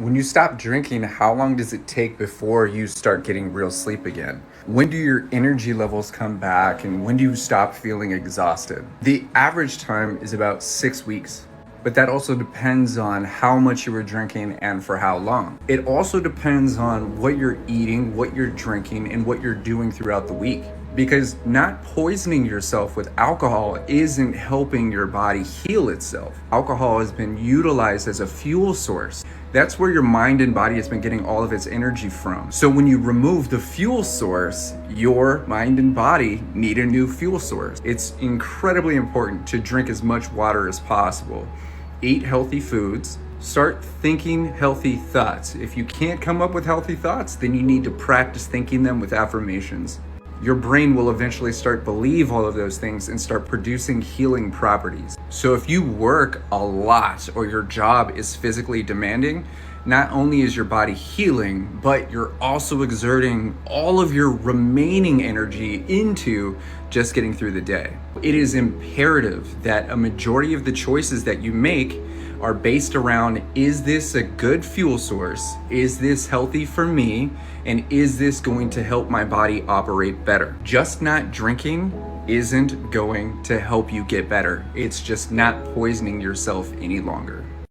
When you stop drinking, how long does it take before you start getting real sleep again? When do your energy levels come back and when do you stop feeling exhausted? The average time is about 6 weeks, but that also depends on how much you were drinking and for how long. It also depends on what you're eating, what you're drinking, and what you're doing throughout the week. Because not poisoning yourself with alcohol isn't helping your body heal itself. Alcohol has been utilized as a fuel source. That's where your mind and body has been getting all of its energy from. So when you remove the fuel source, your mind and body need a new fuel source. It's incredibly important to drink as much water as possible. Eat healthy foods. Start thinking healthy thoughts. If you can't come up with healthy thoughts, then you need to practice thinking them with affirmations. Your brain will eventually start believe all of those things and start producing healing properties. So if you work a lot or your job is physically demanding, not only is your body healing, but you're also exerting all of your remaining energy into just getting through the day. It is imperative that a majority of the choices that you make are based around, is this a good fuel source? Is this healthy for me? And is this going to help my body operate better? Just not drinking isn't going to help you get better. It's just not poisoning yourself any longer.